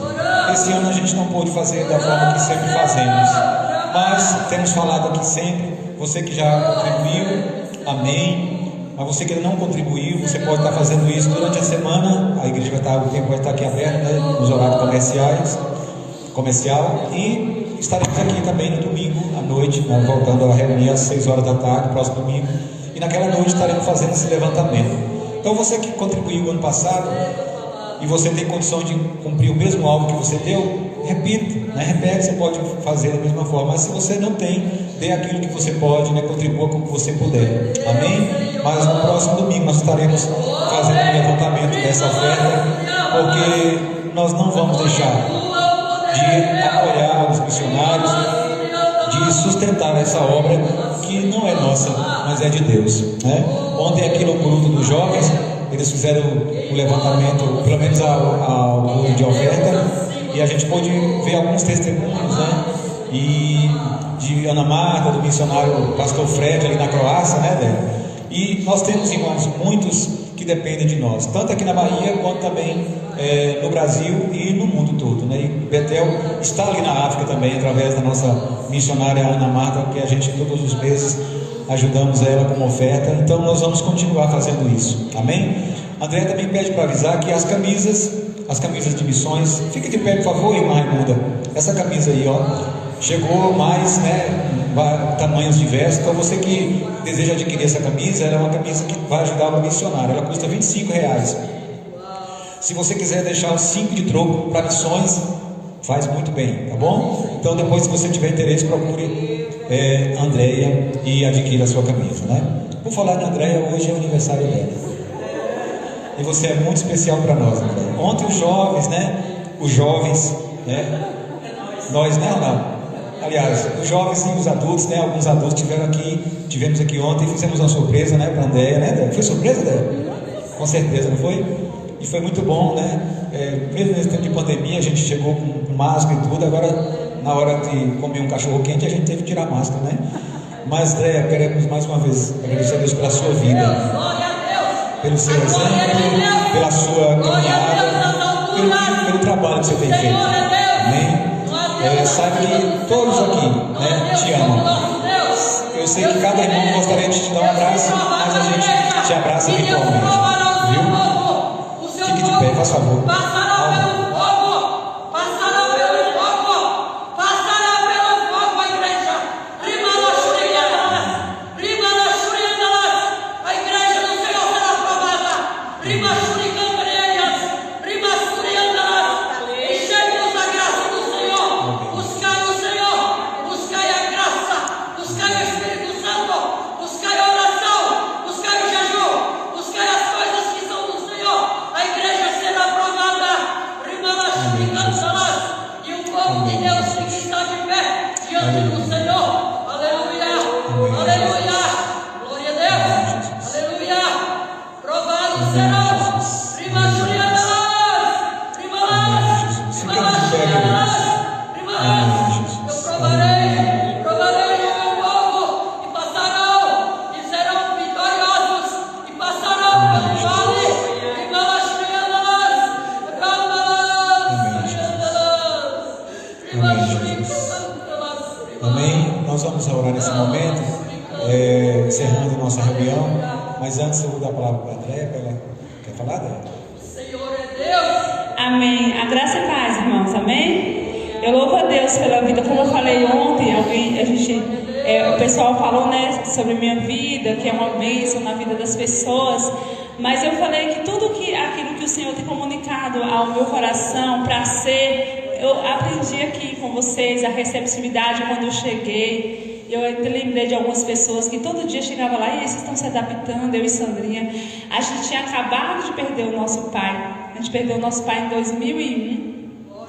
Esse ano a gente não pôde fazer da forma que sempre fazemos, mas temos falado aqui sempre. Você que já contribuiu, amém. Mas você que não contribuiu, você pode estar fazendo isso durante a semana. A igreja vai estar, o tempo vai estar aqui aberto, né, nos horários comercial, e estaremos aqui também no domingo à noite, né, voltando a reunir às 6 horas da tarde, próximo domingo, e naquela noite estaremos fazendo esse levantamento. Então você que contribuiu ano passado e você tem condição de cumprir o mesmo alvo que você deu, repita, né? Repete, você pode fazer da mesma forma. Mas se você não tem, dê aquilo que você pode, né? Contribua como você puder, amém? Mas no próximo domingo nós estaremos fazendo um levantamento dessa oferta, porque nós não vamos deixar de apoiar os missionários, de sustentar essa obra que não é nossa, mas é de Deus, né? Ontem aqui no culto dos jovens, eles fizeram o levantamento, pelo menos ao culto de oferta, e a gente pôde ver alguns testemunhos, né? E de Ana Marta, do missionário pastor Fred ali na Croácia, né, Débora? E nós temos irmãos muitos que dependem de nós, tanto aqui na Bahia quanto também no Brasil e no mundo todo, né? E Betel está ali na África também, através da nossa missionária Ana Marta, que a gente todos os meses ajudamos ela com oferta. Então nós vamos continuar fazendo isso, amém? André também pede para avisar que as camisas de missões, fica de pé por favor, irmã Raimunda. Essa camisa aí, ó, chegou mais, né, tamanhos diversos. Então você que deseja adquirir essa camisa, ela é uma camisa que vai ajudar o missionário, ela custa R$25. Se você quiser deixar os 5 de troco para missões, faz muito bem, tá bom? Então depois, se você tiver interesse, procure Andréia e adquira a sua camisa, né? Por falar de Andréia, hoje é o aniversário dela, e você é muito especial para nós, Andréia. Ontem os jovens, né? Nós, né, Ronaldo? Aliás, os jovens e os adultos, né? Alguns adultos tivemos aqui ontem e fizemos uma surpresa, né, para a Andréia, né, Débora? Foi surpresa, Débora? Com certeza, não foi? E foi muito bom, né? Mesmo nesse tempo de pandemia, a gente chegou com máscara e tudo. Agora, na hora de comer um cachorro quente, a gente teve que tirar a máscara, né? Mas, Andréia, queremos mais uma vez agradecer a Deus pela sua vida, pelo seu exemplo, pela sua caminhada, pelo trabalho que você tem feito, amém? Saiba que todos aqui, né, te amam. Eu sei que cada irmão gostaria de te dar um abraço, mas a gente te abraça virtualmente, viu? Fique de pé, faz favor. Amém? Nós vamos orar nesse momento, encerrando nossa reunião. Mas antes eu vou dar a palavra para a Andréia. Quer falar, Andréia? Senhor é Deus. Amém. A graça e paz, irmãos. Amém? Eu louvo a Deus pela vida. Como eu falei ontem, o pessoal falou, né, sobre minha vida, que é uma bênção na vida das pessoas. Mas eu falei que aquilo que o Senhor tem comunicado ao meu coração para ser, eu aprendi aqui com vocês a receptividade quando eu cheguei. Eu lembrei de algumas pessoas que todo dia chegava lá, e vocês estão se adaptando, eu e Sandrinha. A gente tinha acabado de perder o nosso pai. A gente perdeu o nosso pai em 2001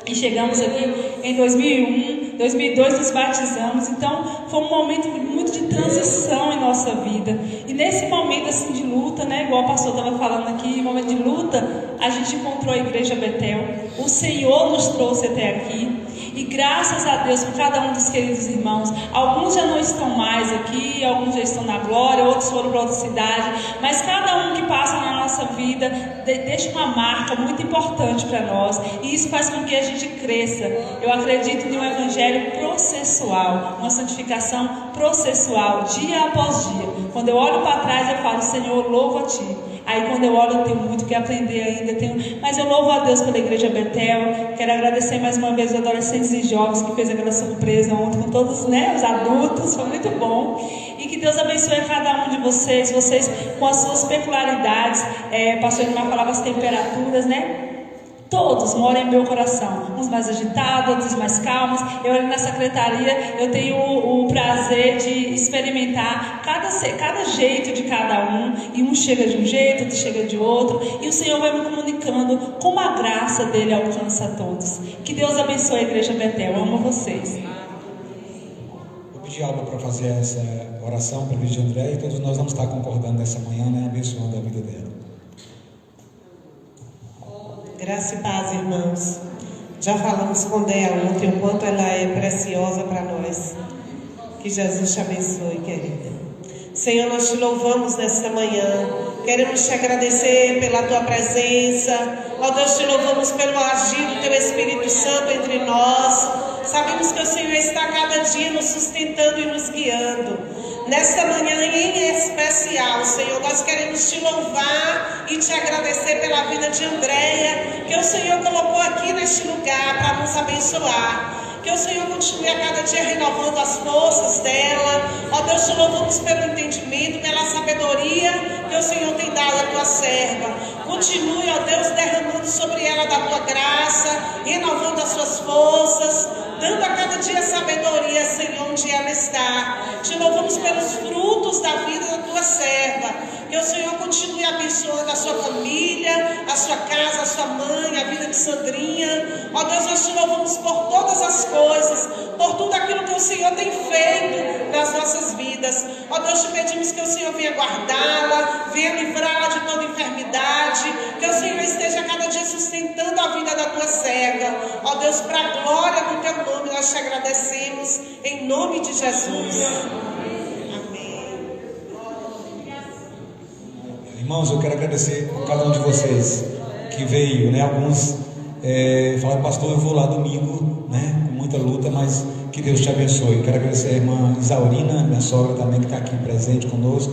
e chegamos aqui em 2001, 2002 nos batizamos. Então foi um momento muito de transição em nossa vida. E nesse momento assim de luta, né, igual o pastor estava falando aqui, momento de luta, a gente encontrou a Igreja Betel. O Senhor nos trouxe até aqui. E graças a Deus por cada um dos queridos irmãos. Alguns já não estão mais aqui, alguns já estão na glória, outros foram para outra cidade, mas cada um que passa na nossa vida deixa uma marca muito importante para nós, e isso faz com que a gente cresça. Eu acredito em um evangelho processual, uma santificação processual, dia após dia. Quando eu olho para trás, eu falo: Senhor, louvo a Ti. Aí quando eu olho, eu tenho muito que aprender ainda, mas eu louvo a Deus pela Igreja Betel. Quero agradecer mais uma vez os adolescentes e jovens que fez aquela surpresa ontem com todos, os adultos, foi muito bom. E que Deus abençoe a cada um de vocês com as suas peculiaridades. Pastor Edmar falava as temperaturas, Todos moram em meu coração, uns mais agitados, outros mais calmos. Eu ali na secretaria, eu tenho o prazer de experimentar cada jeito de cada um. E um chega de um jeito, outro chega de outro. E o Senhor vai me comunicando como a graça dele alcança a todos. Que Deus abençoe a Igreja Betel. Eu amo vocês. Vou pedir a Alba para fazer essa oração para a Igreja de André, e todos nós vamos estar concordando nessa manhã, abençoando a vida dela. Graça e paz, irmãos. Já falamos com Dea ontem o quanto ela é preciosa para nós. Que Jesus te abençoe, querida. Senhor, nós te louvamos nesta manhã. Queremos te agradecer pela tua presença. Ó Deus, te louvamos pelo agir do teu Espírito Santo entre nós. Sabemos que o Senhor está cada dia nos sustentando e nos guiando. Nesta manhã em especial, Senhor, nós queremos te louvar e te agradecer pela vida de Andréia, que o Senhor colocou aqui neste lugar para nos abençoar. Que o Senhor continue a cada dia renovando as forças dela. Ó Deus, te louvamos pelo entendimento, pela sabedoria que o Senhor tem dado à tua serva. Continue, ó Deus, derramando sobre ela da tua graça, renovando as suas forças, dando a cada dia sabedoria, Senhor, onde ela está. Te louvamos pelos frutos da vida da tua serva. Que o Senhor continue abençoando a sua família, a sua casa, a sua mãe, a vida de Sandrinha. Ó Deus, nós te louvamos por todas as coisas, por tudo aquilo que o Senhor tem feito nas nossas vidas. Ó Deus, te pedimos que o Senhor venha guardá-la, venha livrá-la de toda enfermidade, que o Senhor esteja cada dia sustentando a vida da tua serva. Ó Deus, para a glória do teu nome, nós te agradecemos, em nome de Jesus. Irmãos, eu quero agradecer a cada um de vocês que veio, Alguns falaram: pastor, eu vou lá domingo, com muita luta, mas que Deus te abençoe. Eu quero agradecer a irmã Isaurina, minha sogra também, que está aqui presente conosco,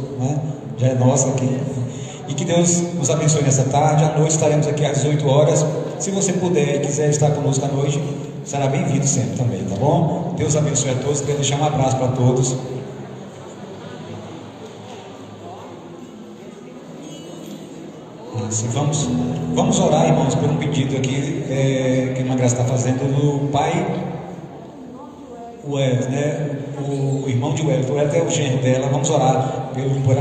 Já é nossa aqui. E que Deus nos abençoe nessa tarde. À noite estaremos aqui às 18 horas. Se você puder e quiser estar conosco à noite, será bem-vindo sempre também, tá bom? Deus abençoe a todos. Quero deixar um abraço para todos. Vamos orar, irmãos, por um pedido aqui que a irmã Graça está fazendo do pai Wellington, o irmão de Wellington. O Wellington é o genro dela. Vamos orar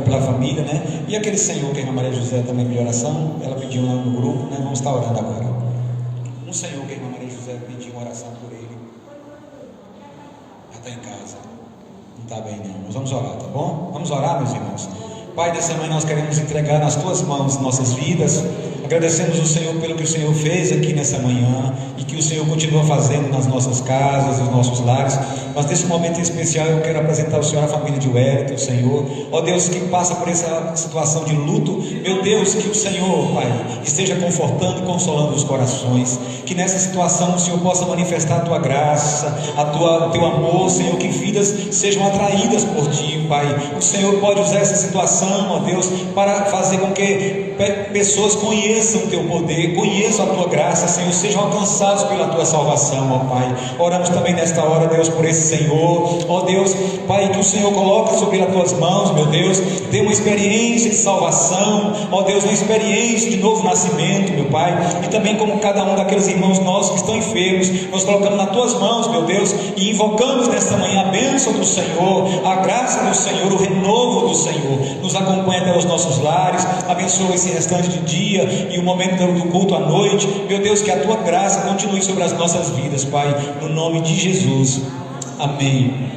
pela família, E aquele senhor que a irmã Maria José também pediu oração, ela pediu lá no grupo, Vamos estar orando agora. Um senhor que a irmã Maria José pediu uma oração por ele, já está em casa, não está bem não, mas vamos orar, tá bom? Vamos orar, meus irmãos. Pai, dessa manhã nós queremos entregar nas tuas mãos nossas vidas. Agradecemos o Senhor pelo que o Senhor fez aqui nessa manhã e que o Senhor continua fazendo nas nossas casas, nos nossos lares. Mas nesse momento em especial eu quero apresentar ao Senhor a família de Wellington, Senhor. Ó Deus, que passa por essa situação de luto. Meu Deus, que o Senhor, Pai, esteja confortando e consolando os corações. Que nessa situação o Senhor possa manifestar a tua graça, o teu amor, Senhor, que vidas sejam atraídas por ti, Pai. O Senhor pode usar essa situação, ó Deus, para fazer com que pessoas conheçam o teu poder, conheçam a tua graça, Senhor, sejam alcançados pela tua salvação, ó Pai. Oramos também nesta hora, Deus, por esse Senhor, ó Deus, Pai, que o Senhor coloque sobre as tuas mãos, meu Deus, dê uma experiência de salvação, ó Deus, uma experiência de novo nascimento, meu Pai, e também como cada um daqueles irmãos nossos que estão enfermos, nós colocamos nas tuas mãos, meu Deus, e invocamos nesta manhã a bênção do Senhor, a graça do Senhor, o renovo do Senhor, nos acompanha até os nossos lares, abençoa esse restante de dia e o momento do culto à noite, meu Deus, que a tua graça continue sobre as nossas vidas, Pai, no nome de Jesus, amém.